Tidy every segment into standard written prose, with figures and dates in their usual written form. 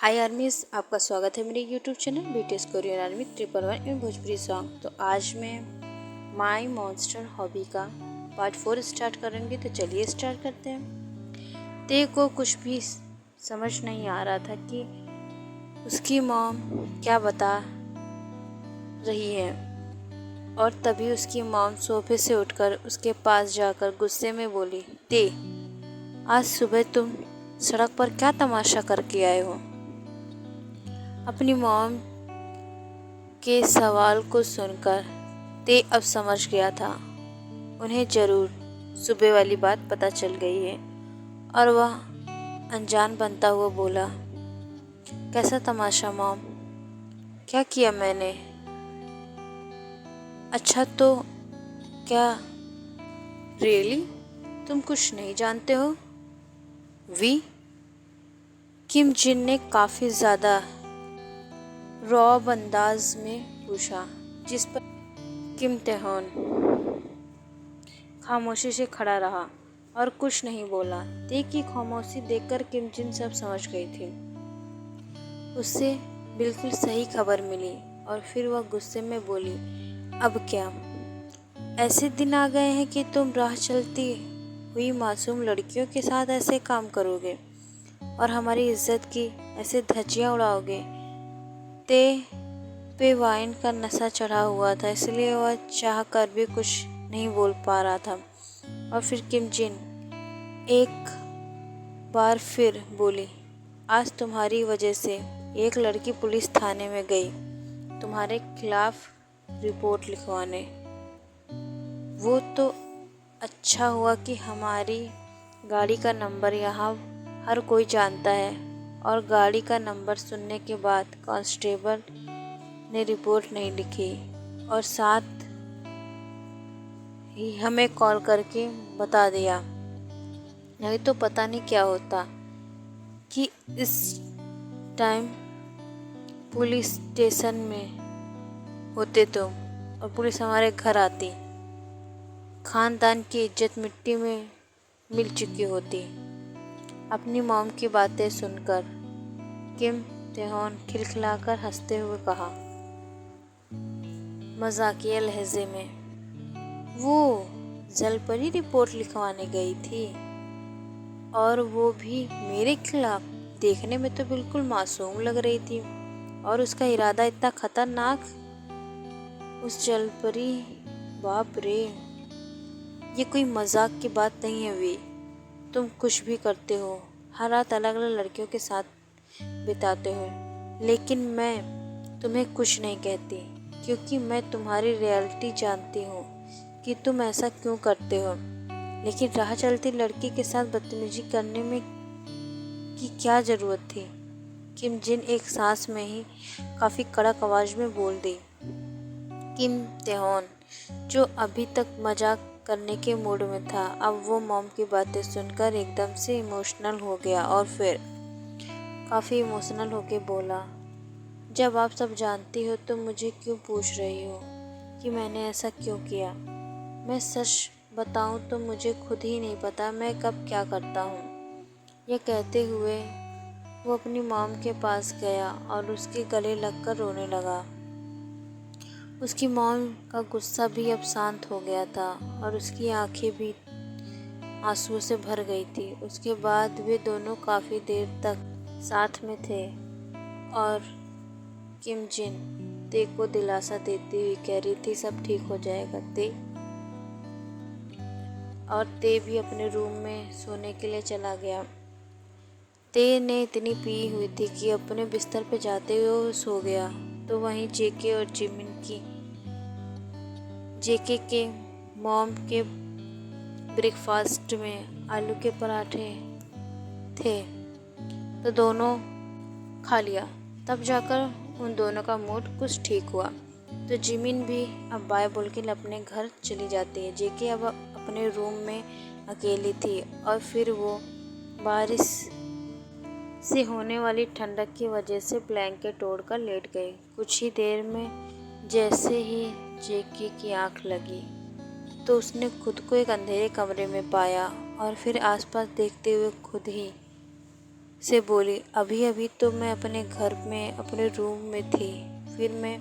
हाय आर्मीज, आपका स्वागत है मेरे YouTube channel BTS Korean army 111 इन भोजपुरी सॉन्ग। तो आज मैं माई मॉन्स्टर हॉबी का पार्ट 4 स्टार्ट करेंगे। तो चलिए स्टार्ट करते हैं। ते को कुछ भी समझ नहीं आ रहा था कि उसकी मॉम क्या बता रही है, और तभी उसकी मॉम सोफे से उठकर उसके पास जाकर गुस्से में बोली, ते आज सुबह तुम सड़क पर क्या तमाशा करके आए हो। अपनी मॉम के सवाल को सुनकर ते अब समझ गया था। उन्हें जरूर सुबह वाली बात पता चल गई है, और वह अनजान बनता हुआ बोला, कैसा तमाशा मॉम, क्या किया मैंने? अच्छा तो क्या रियली तुम कुछ नहीं जानते हो? वी किम जिन ने काफ़ी ज़्यादा रॉब अंदाज में पूछा, जिस पर किम तेहॉन खामोशी से खड़ा रहा और कुछ नहीं बोला। ते की खामोशी देखकर किम जिन सब समझ गई थी। उससे बिल्कुल सही खबर मिली और फिर वह गुस्से में बोली, अब क्या ऐसे दिन आ गए हैं कि तुम राह चलती हुई मासूम लड़कियों के साथ ऐसे काम करोगे और हमारी इज्जत की ऐसे धज्जियां उड़ाओगे? ते पे वाइन का नशा चढ़ा हुआ था, इसलिए वह चाह कर भी कुछ नहीं बोल पा रहा था। और फिर किम जिन एक बार फिर बोली, आज तुम्हारी वजह से एक लड़की पुलिस थाने में गई तुम्हारे खिलाफ रिपोर्ट लिखवाने। वो तो अच्छा हुआ कि हमारी गाड़ी का नंबर यहाँ हर कोई जानता है, और गाड़ी का नंबर सुनने के बाद कांस्टेबल ने रिपोर्ट नहीं लिखी और साथ ही हमें कॉल करके बता दिया, नहीं तो पता नहीं क्या होता कि इस टाइम पुलिस स्टेशन में होते तुम और पुलिस हमारे घर आती, खानदान की इज्जत मिट्टी में मिल चुकी होती। अपनी मॉम की बातें सुनकर किम तेहॉन खिलखिलाकर हंसते हुए कहा, मजाकिया लहजे में, वो जलपरी रिपोर्ट लिखवाने गई थी, और वो भी मेरे खिलाफ? देखने में तो बिल्कुल मासूम लग रही थी, और उसका इरादा इतना खतरनाक। उस जलपरी, बाप रे, ये कोई मजाक की बात नहीं है। वे तुम कुछ भी करते हो, हर रात अलग अलग लड़कियों के साथ बिताते हो, लेकिन मैं तुम्हें कुछ नहीं कहती, क्योंकि मैं तुम्हारी रियलिटी जानती हूँ कि तुम ऐसा क्यों करते हो। लेकिन राह चलती लड़की के साथ बदतमीजी करने में की क्या ज़रूरत थी? किम जिन एक सांस में ही काफ़ी कड़क आवाज़ में बोल दी। किम तेहॉन, जो अभी तक मजाक करने के मूड में था, अब वो मॉम की बातें सुनकर एकदम से इमोशनल हो गया, और फिर काफ़ी इमोशनल होके बोला, जब आप सब जानती हो तो मुझे क्यों पूछ रही हो कि मैंने ऐसा क्यों किया? मैं सच बताऊं तो मुझे खुद ही नहीं पता मैं कब क्या करता हूँ। यह कहते हुए वो अपनी मॉम के पास गया और उसके गले लगकर रोने लगा। उसकी मॉम का गुस्सा भी अब शांत हो गया था, और उसकी आंखें भी आंसुओं से भर गई थी। उसके बाद वे दोनों काफ़ी देर तक साथ में थे, और किम जिन ते को दिलासा देती हुई कह रही थी, सब ठीक हो जाएगा ते। और ते भी अपने रूम में सोने के लिए चला गया। ते ने इतनी पी हुई थी कि अपने बिस्तर पे जाते हुए वो सो गया। तो वहीं जेके और जिमिन की जेके के मॉम के ब्रेकफास्ट में आलू के पराठे थे, तो दोनों खा लिया। तब जाकर उन दोनों का मूड कुछ ठीक हुआ। तो जिमिन भी अब बाय बोल के अपने घर चली जाती है। जेके अब अपने रूम में अकेली थी, और फिर वो बारिश से होने वाली ठंडक की वजह से ब्लैंकेट ओढ़कर लेट गई। कुछ ही देर में जैसे ही जेके की आंख लगी तो उसने खुद को एक अंधेरे कमरे में पाया, और फिर आसपास देखते हुए खुद ही से बोली, अभी अभी तो मैं अपने घर में अपने रूम में थी, फिर मैं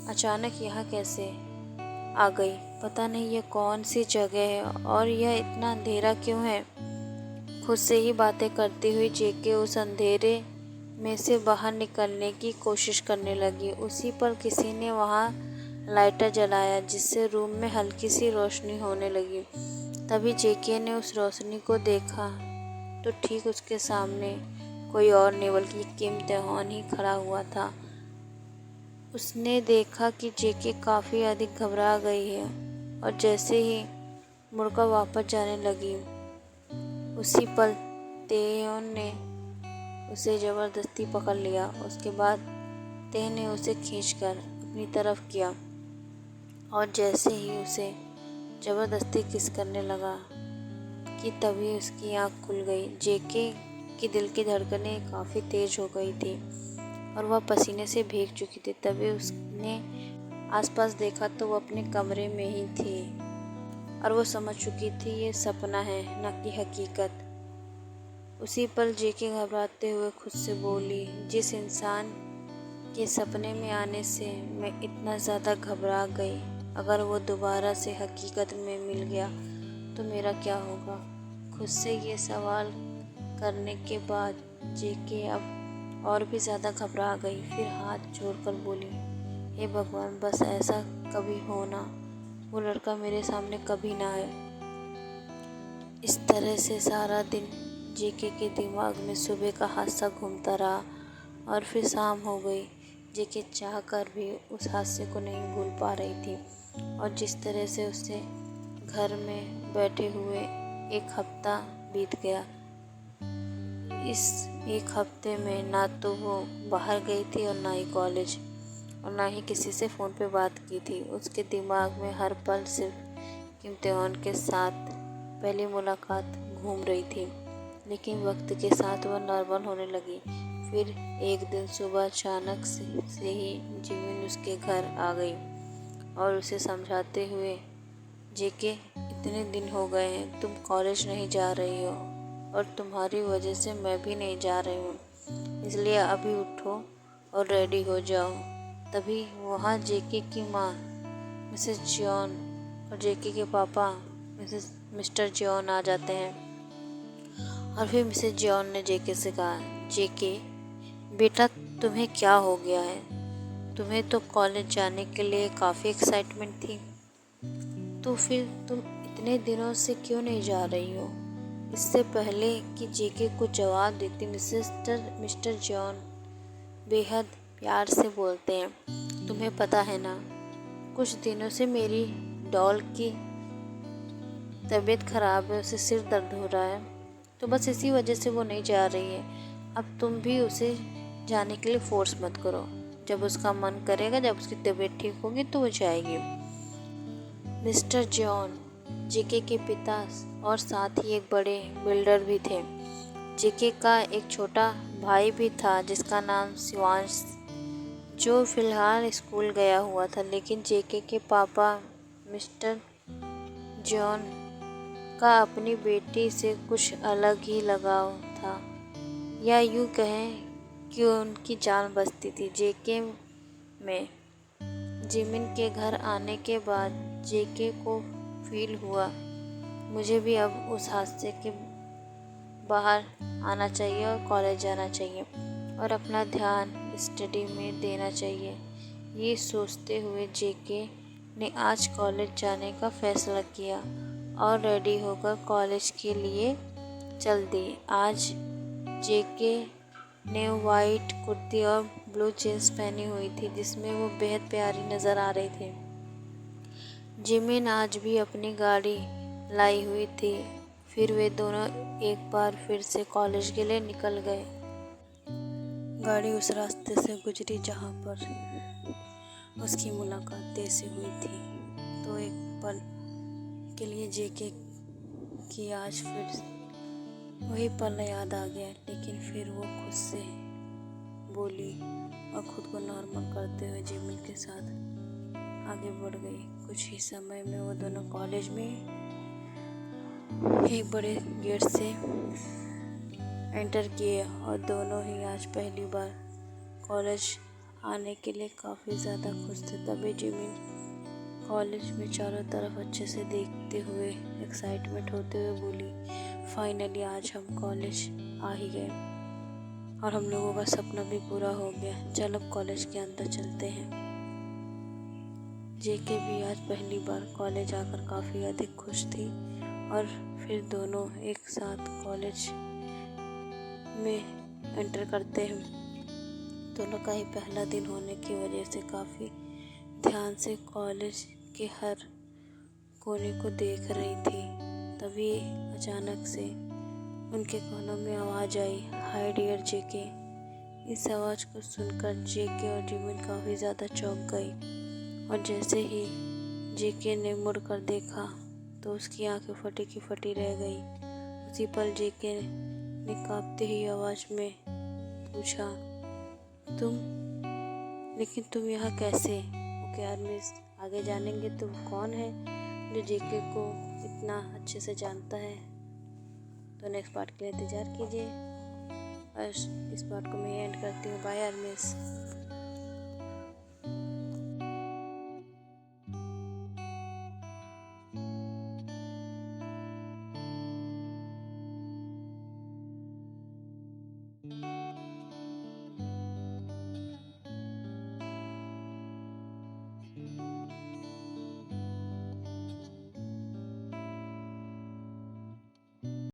अचानक यहाँ कैसे आ गई। पता नहीं यह कौन सी जगह है और यह इतना अंधेरा क्यों है। खुद से ही बातें करती हुई जेके उस अंधेरे में से बाहर निकलने की कोशिश करने लगी। उसी पर किसी ने वहाँ लाइटर जलाया, जिससे रूम में हल्की सी रोशनी होने लगी। तभी जेके ने उस रोशनी को देखा तो ठीक उसके सामने कोई और नहीं बल्कि किम तेहॉन ही खड़ा हुआ था। उसने देखा कि जेके काफ़ी अधिक घबरा गई है और जैसे ही मुड़कर वापस जाने लगी, उसी पल तेहॉन ने उसे ज़बरदस्ती पकड़ लिया। उसके बाद तेह ने उसे खींचकर अपनी तरफ किया और जैसे ही उसे ज़बरदस्ती किस करने लगा कि तभी उसकी आँख खुल गई। जेके की दिल की धड़कनें काफ़ी तेज़ हो गई थी और वह पसीने से भीग चुकी थी। तभी उसने आसपास देखा तो वो अपने कमरे में ही थी और वो समझ चुकी थी ये सपना है, न कि हकीकत। उसी पल जेके घबराते हुए खुद से बोली, जिस इंसान के सपने में आने से मैं इतना ज़्यादा घबरा गई, अगर वो दोबारा से हकीकत में मिल गया तो मेरा क्या होगा। खुद से ये सवाल करने के बाद जेके अब और भी ज़्यादा घबरा गई। फिर हाथ जोड़कर बोली, हे भगवान, बस ऐसा कभी हो ना, वो लड़का मेरे सामने कभी ना आए। इस तरह से सारा दिन जेके के दिमाग में सुबह का हादसा घूमता रहा और फिर शाम हो गई। जेके चाह कर भी उस हादसे को नहीं भूल पा रही थी और जिस तरह से उसे घर में बैठे हुए एक हफ्ता बीत गया। इस एक हफ्ते में ना तो वो बाहर गई थी और ना ही कॉलेज और ना ही किसी से फ़ोन पे बात की थी। उसके दिमाग में हर पल सिर्फ किम तेहॉन के साथ पहली मुलाकात घूम रही थी, लेकिन वक्त के साथ वह नॉर्मल होने लगी। फिर एक दिन सुबह अचानक से ही जिमिन उसके घर आ गई और उसे समझाते हुए, जेके, इतने दिन हो गए हैं तुम कॉलेज नहीं जा रही हो और तुम्हारी वजह से मैं भी नहीं जा रही हूँ, इसलिए अभी उठो और रेडी हो जाओ। तभी वहाँ जेके की माँ मिसेस जॉन और जेके के पापा मिस्टर जॉन आ जाते हैं और फिर मिसेस जॉन ने जेके से कहा, जेके बेटा, तुम्हें क्या हो गया है? तुम्हें तो कॉलेज जाने के लिए काफ़ी एक्साइटमेंट थी, तो फिर तुम इतने दिनों से क्यों नहीं जा रही हो? इससे पहले कि जेके को जवाब देती मिस्टर जॉन बेहद प्यार से बोलते हैं, तुम्हें पता है ना, कुछ दिनों से मेरी डॉल की तबीयत ख़राब है, उसे सिर दर्द हो रहा है, तो बस इसी वजह से वो नहीं जा रही है। अब तुम भी उसे जाने के लिए फोर्स मत करो। जब उसका मन करेगा, जब उसकी तबीयत ठीक होगी तो वो जाएगी। मिस्टर जॉन जेके के पिता और साथ ही एक बड़े बिल्डर भी थे। जेके का एक छोटा भाई भी था जिसका नाम शिवांश, जो फिलहाल स्कूल गया हुआ था, लेकिन जेके के पापा मिस्टर जॉन का अपनी बेटी से कुछ अलग ही लगाव था, या यूँ कहें कि उनकी जान बसती थी। जेके में जिमिन के घर आने के बाद जेके को फील हुआ, मुझे भी अब उस हादसे के बाहर आना चाहिए और कॉलेज जाना चाहिए और अपना ध्यान स्टडी में देना चाहिए। ये सोचते हुए जेके ने आज कॉलेज जाने का फैसला किया और रेडी होकर कॉलेज के लिए चल दी। आज जेके ने वाइट कुर्ती और ब्लू जीन्स पहनी हुई थी, जिसमें वो बेहद प्यारी नज़र आ रही थी। जिमिन आज भी अपनी गाड़ी लाई हुई थी। फिर वे दोनों एक बार फिर से कॉलेज के लिए निकल गए। गाड़ी उस रास्ते से गुजरी जहाँ पर उसकी मुलाकात तेज से हुई थी, तो एक पल के लिए जेके की आज फिर वही पल याद आ गया, लेकिन फिर वो खुद से बोली और खुद को नॉर्मल करते हुए जिमिन के साथ आगे बढ़ गई। कुछ ही समय में वो दोनों कॉलेज में एक बड़े गेट से एंटर किए और दोनों ही आज पहली बार कॉलेज आने के लिए काफ़ी ज़्यादा खुश थे। तभी जिमिन कॉलेज में चारों तरफ अच्छे से देखते हुए एक्साइटमेंट होते हुए बोली, फाइनली आज हम कॉलेज आ ही गए और हम लोगों का सपना भी पूरा हो गया। चल अब कॉलेज के अंदर चलते हैं। जेके भी आज पहली बार कॉलेज आकर काफ़ी अधिक खुश थी और फिर दोनों एक साथ कॉलेज में एंटर करते हैं। दोनों का ही पहला दिन होने की वजह से काफ़ी ध्यान से कॉलेज के हर कोने को देख रही थी। तभी अचानक से उनके कानों में आवाज़ आई, हाय डियर जेके। इस आवाज़ को सुनकर जेके और जिमिन काफ़ी ज़्यादा चौंक गई और जैसे ही जेके ने मुड़कर देखा तो उसकी आंखें फटी की फटी रह गई। उसी पल जेके ने कांपती हुई आवाज़ में पूछा, लेकिन तुम यहाँ कैसे? ओके आर्मिस, आगे जानेंगे तो कौन है जो जेके को इतना अच्छे से जानता है। तो नेक्स्ट पार्ट के लिए इंतज़ार कीजिए। और इस पार्ट को मैं एंड करती हूँ। बाय आर्मिस।